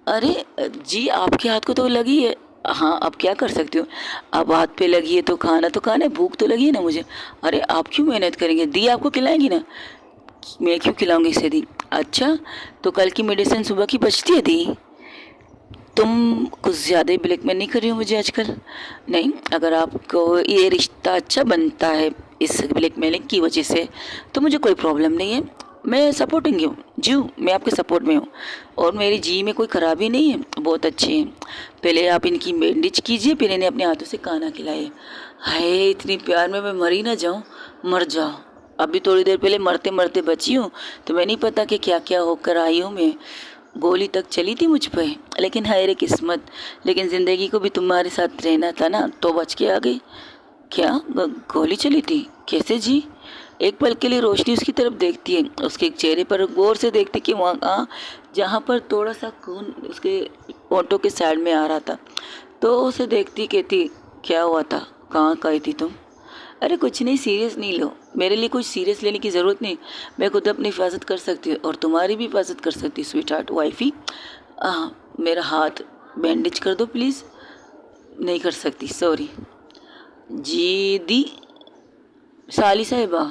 अरे जी आपके हाथ को तो लगी है। हाँ अब क्या कर सकती हूँ, अब हाथ पे लगी है तो खाना तो खाना है, भूख तो लगी है ना मुझे। अरे आप क्यों मेहनत करेंगे, दी आपको खिलाएंगी ना, मैं क्यों खिलाऊंगी इसे दी। अच्छा तो कल की मेडिसिन सुबह की बचती है दी। तुम कुछ ज़्यादा ही ब्लैकमेल नहीं कर रही हो मुझे आजकल? नहीं, अगर आपको ये रिश्ता अच्छा बनता है इस ब्लैकमेलिंग की वजह से, तो मुझे कोई प्रॉब्लम नहीं है, मैं सपोर्टिंग हूँ जी, मैं आपके सपोर्ट में हूँ और मेरी जी में कोई खराबी नहीं है, बहुत अच्छी है। पहले आप इनकी बैंडेज कीजिए, फिर इन्हें अपने हाथों से खाना खिलाइए। हाय, इतनी प्यार में मैं मरी ना जाऊँ, मर जाओ। अभी थोड़ी देर पहले मरते मरते बची हूँ, तो मैं नहीं पता कि क्या क्या होकर आई हूँ मैं। गोली तक चली थी मुझ पे, लेकिन हाय रे किस्मत, लेकिन ज़िंदगी को भी तुम्हारे साथ रहना था ना, तो बच के आ गई। क्या गोली चली थी? कैसे जी? एक पल के लिए रोशनी उसकी तरफ देखती है, उसके चेहरे पर गौर से देखती कि वहाँ जहाँ पर थोड़ा सा खून उसके होंठों के साइड में आ रहा था, तो उसे देखती कहती, क्या हुआ था, कहाँ गई थी तुम? अरे कुछ नहीं, सीरियस नहीं लो, मेरे लिए कुछ सीरियस लेने की ज़रूरत नहीं, मैं खुद अपनी हिफाजत कर सकती हूँ और तुम्हारी भी हिफाजत कर सकती हूँ स्वीट हार्ट वाइफी। मेरा हाथ बैंडेज कर दो प्लीज़। नहीं कर सकती, सॉरी जी दी, साली साहिबा,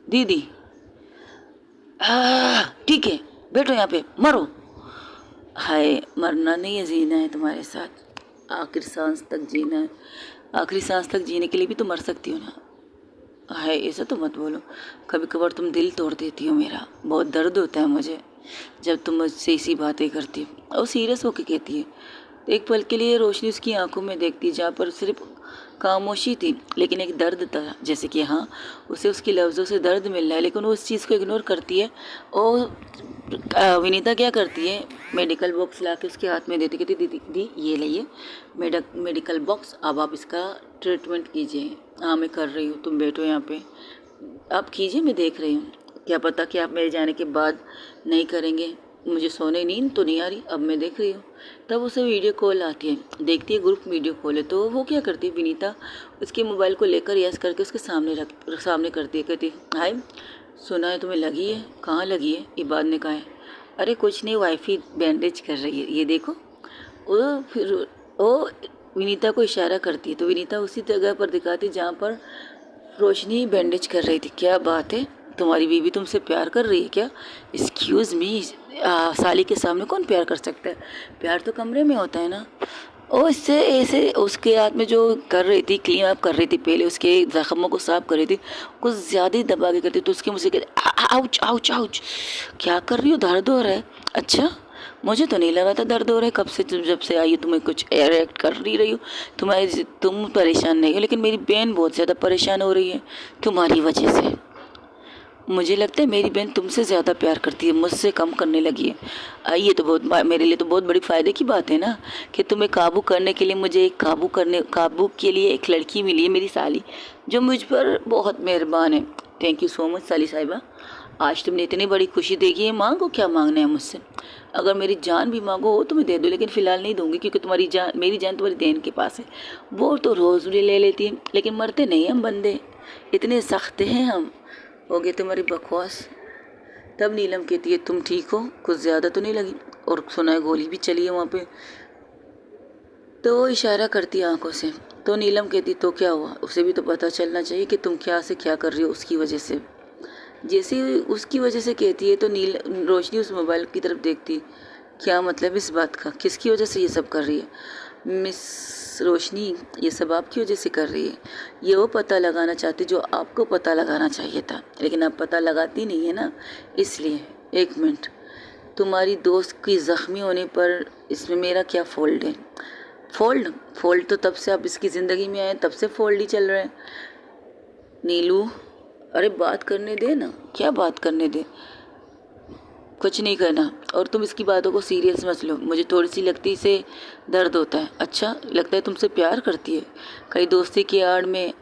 दीदी। ठीक है, बैठो यहाँ पे, मरो। हाय, मरना नहीं है, जीना है तुम्हारे साथ, आखिर सांस तक जीना है। आखिरी सांस तक जीने के लिए भी तो मर सकती हो ना। हाय, ऐसा तो मत बोलो, कभी कभार तुम दिल तोड़ देती हो मेरा, बहुत दर्द होता है मुझे जब तुम मुझसे ऐसी बातें करती हो। और सीरियस होके कहती है। एक पल के लिए रोशनी उसकी आंखों में देखती, जहाँ पर सिर्फ खामोशी थी लेकिन एक दर्द था, जैसे कि हाँ, उसे उसके लफ्ज़ों से दर्द मिल रहा है, लेकिन वो उस चीज़ को इग्नोर करती है। और विनीता क्या करती है, मेडिकल बॉक्स ला के उसके हाथ में देती, कहती दीदी दी ये लिए मेडिकल बॉक्स, अब आप इसका ट्रीटमेंट कीजिए। हाँ मैं कर रही हूँ, तुम बैठो यहाँ पे, आप कीजिए, मैं देख रही हूँ। क्या पता कि आप मेरे जाने के बाद नहीं करेंगे, मुझे सोने नींद तो नहीं आ रही, अब मैं देख रही हूँ। तब उसे वीडियो कॉल आती है, देखती है ग्रुप वीडियो कॉल है, तो वो क्या करती है, विनीता उसके मोबाइल को लेकर यस करके उसके सामने करती है, कहती है हाय, सुना है तुम्हें लगी है, कहाँ लगी है? इबाद ने कहा है। अरे कुछ नहीं, वाइफी बैंडेज कर रही है, ये देखो। वो फिर वो विनीता को इशारा करती है, तो विनीता उसी जगह पर दिखाती जहाँ पर रोशनी बैंडेज कर रही थी। क्या बात है, तुम्हारी बीवी तुमसे प्यार कर रही है क्या? एक्सक्यूज़ मी, साली के सामने कौन प्यार कर सकता है? प्यार तो कमरे में होता है ना। और इससे ऐसे उसके हाथ में जो कर रही थी, क्लीन अप कर रही थी, पहले उसके जख्मों को साफ कर रही थी, कुछ ज़्यादा ही दबा के करती, तो उसके मुझसे कहते आउच आउच आउच, क्या कर रही हो, दर्द हो रहा है? अच्छा, मुझे तो नहीं लगा था दर्द हो रहा है, कब से जब से आई हो तुम्हें कुछ रिएक्ट कर नहीं रही हो, तुम परेशान नहीं हो, लेकिन मेरी बहन बहुत ज़्यादा परेशान हो रही है तुम्हारी वजह से। मुझे लगता है मेरी बहन तुमसे ज़्यादा प्यार करती है, मुझसे कम करने लगी है। ये तो बहुत मेरे लिए तो बहुत बड़ी फ़ायदे की बात है ना, कि तुम्हें काबू करने के लिए मुझे एक काबू के लिए एक लड़की मिली है, मेरी साली, जो मुझ पर बहुत मेहरबान है। थैंक यू सो मच साली साहिबा, आज तुमने इतनी बड़ी खुशी देगी है। मांगो, क्या मांगना है मुझसे? अगर मेरी जान भी मांगो हो तो मैं दे दूँ, लेकिन फ़िलहाल नहीं दूंगी, क्योंकि मेरी जान तुम्हारी बहन के पास है। वो तो रोज़ भी ले लेती है, लेकिन मरते नहीं हम बंदे, इतने सख्त हैं हम। हो गई तुम्हारी बकवास। तब नीलम कहती है तुम ठीक हो, कुछ ज़्यादा तो नहीं लगी? और सुना है गोली भी चली है वहाँ पे। तो वो इशारा करती है आंखों से। तो नीलम कहती तो क्या हुआ, उसे भी तो पता चलना चाहिए कि तुम क्या से क्या कर रही हो उसकी वजह से। जैसे उसकी वजह से कहती है तो रोशनी उस मोबाइल की तरफ देखती। क्या मतलब इस बात का, किसकी वजह से ये सब कर रही है? मिस रोशनी, ये सब आपकी वजह से कर रही है। ये वो पता लगाना चाहती जो आपको पता लगाना चाहिए था, लेकिन आप पता लगाती नहीं है ना, इसलिए। एक मिनट, तुम्हारी दोस्त की ज़ख्मी होने पर इसमें मेरा क्या फ़ॉल्ट है? फ़ॉल्ट तो तब से आप इसकी ज़िंदगी में आए तब से फ़ॉल्ट ही चल रहा है। नीलू, अरे बात करने दे ना। क्या बात करने दे? कुछ नहीं करना, और तुम इसकी बातों को सीरियस मत लो, मुझे थोड़ी सी लगती इसे दर्द होता है। अच्छा, लगता है तुमसे प्यार करती है, कई दोस्ती की आड़ में,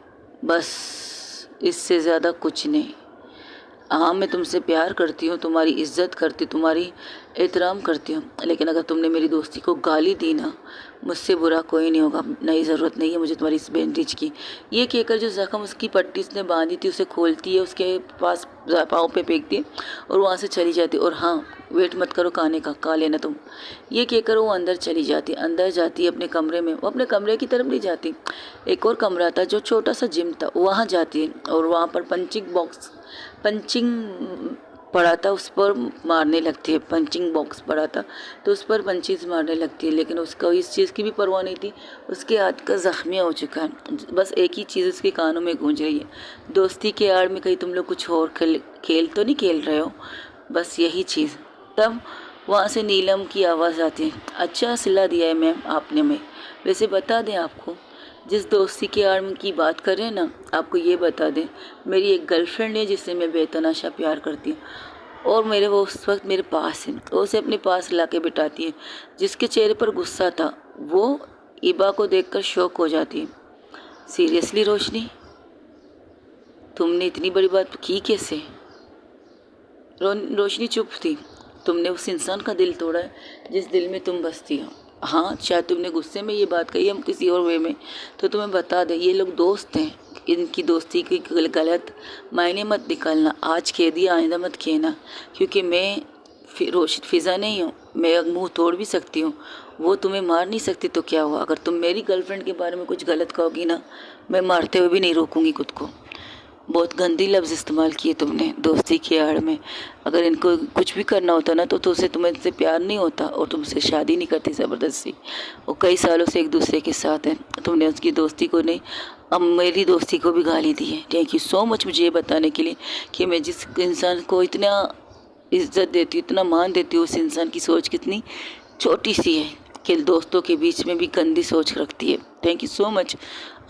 बस इससे ज़्यादा कुछ नहीं। हाँ मैं तुमसे प्यार करती हूँ, तुम्हारी इज्जत करती हूँ, तुम्हारी एहतराम करती हूँ, लेकिन अगर तुमने मेरी दोस्ती को गाली दी ना, मुझसे बुरा कोई नहीं होगा। नहीं, ज़रूरत नहीं है मुझे तुम्हारी इस बैंडेज की। ये कहकर जो ज़ख्म उसकी पट्टी उसने बांधी थी उसे खोलती है, उसके पास पाँव पे फेंकती है और वहाँ से चली जाती है। और हाँ, वेट मत करो खाने का, खा लेना तुम। ये कहकर वो अंदर चली जाती है, अंदर जाती है अपने कमरे में। वो अपने कमरे की तरफ नहीं जाती, एक और कमरा था जो छोटा सा जिम था, वहाँ जाती है और वहाँ पर पंचिंग पड़ा था उस पर मारने लगती है, पंचिंग बॉक्स पड़ा था तो उस पर पंचेस मारने लगती है, लेकिन उसका इस चीज़ की भी परवाह नहीं थी। उसके हाथ का ज़ख्मी हो चुका है, बस एक ही चीज़ उसके कानों में गूंज रही है, दोस्ती के आड़ में कहीं तुम लोग कुछ और खेल तो नहीं खेल रहे हो, बस यही चीज़। तब वहाँ से नीलम की आवाज़ आती है, अच्छा सिला दिया है मैम आपने। मैं वैसे बता दें आपको, जिस दोस्ती के आड़ की बात कर रहे हैं ना, आपको ये बता दें, मेरी एक गर्लफ्रेंड है जिससे मैं बेतहाशा प्यार करती हूँ और मेरे वो उस वक्त मेरे पास है, वो उसे अपने पास ला के बिठाती है। जिसके चेहरे पर गुस्सा था वो इबा को देखकर शॉक हो जाती है। सीरियसली रोशनी, तुमने इतनी बड़ी बात की कैसे? रोशनी चुप थी। तुमने उस इंसान का दिल तोड़ा है जिस दिल में तुम बसती हो। हाँ, शायद तुमने गुस्से में ये बात कही, हम किसी और वे में, तो तुम्हें बता दें ये लोग दोस्त हैं। इनकी दोस्ती की गलत मायने मत निकालना। आज कह दिया, आइंदा मत कहना, क्योंकि मैं फिज़ा नहीं हूँ। मैं मुंह तोड़ भी सकती हूँ, वो तुम्हें मार नहीं सकती। तो क्या हुआ, अगर तुम मेरी गर्लफ्रेंड के बारे में कुछ गलत कहोगी ना, मैं मारते हुए भी नहीं रोकूंगी खुद को। बहुत गंदी लफ्ज़ इस्तेमाल किए तुमने दोस्ती की आड़ में। अगर इनको कुछ भी करना होता ना तो उसे तुम्हें प्यार नहीं होता और तुमसे शादी नहीं करती ज़बरदस्ती। वो कई सालों से एक दूसरे के साथ हैं, तुमने उसकी दोस्ती को नहीं, अब मेरी दोस्ती को भी गाली दी है। थैंक यू सो मच मुझे ये बताने के लिए कि मैं जिस इंसान को इतना इज्जत देती हूँ, इतना मान देती हूँ, उस इंसान की सोच कितनी छोटी सी है कि दोस्तों के बीच में भी गंदी सोच रखती है। थैंक यू सो मच,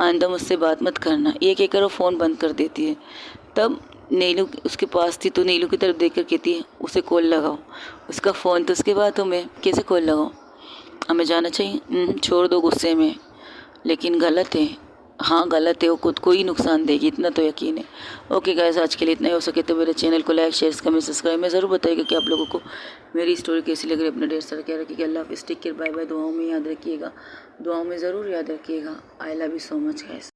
आइंदा मुझसे बात मत करना। ये कहकर वो फ़ोन बंद कर देती है। तब नीलू उसके पास थी तो नीलू की तरफ देखकर कहती है, उसे कॉल लगाओ। उसका फ़ोन तो उसके बाद मैं कैसे कॉल लगाऊँ, हमें जाना चाहिए। छोड़ दो गुस्से में, लेकिन गलत है। हाँ गलत है, वो खुद को ही नुकसान देगी, इतना तो यकीन है। ओके गाइस, आज के लिए इतना ही। हो सके तो मेरे चैनल को लाइक शेयर कमेंट सब्सक्राइब में ज़रूर बताइएगा कि आप लोगों को मेरी स्टोरी कैसी लग रही है। अपना ढेर सारा क्या रखिएगा। अल्लाह हाफिज़, टेक केयर, बाय बाय। दुआओं में याद रखिएगा, दुआओं में ज़रूर याद रखिएगा। आई love you so much guys.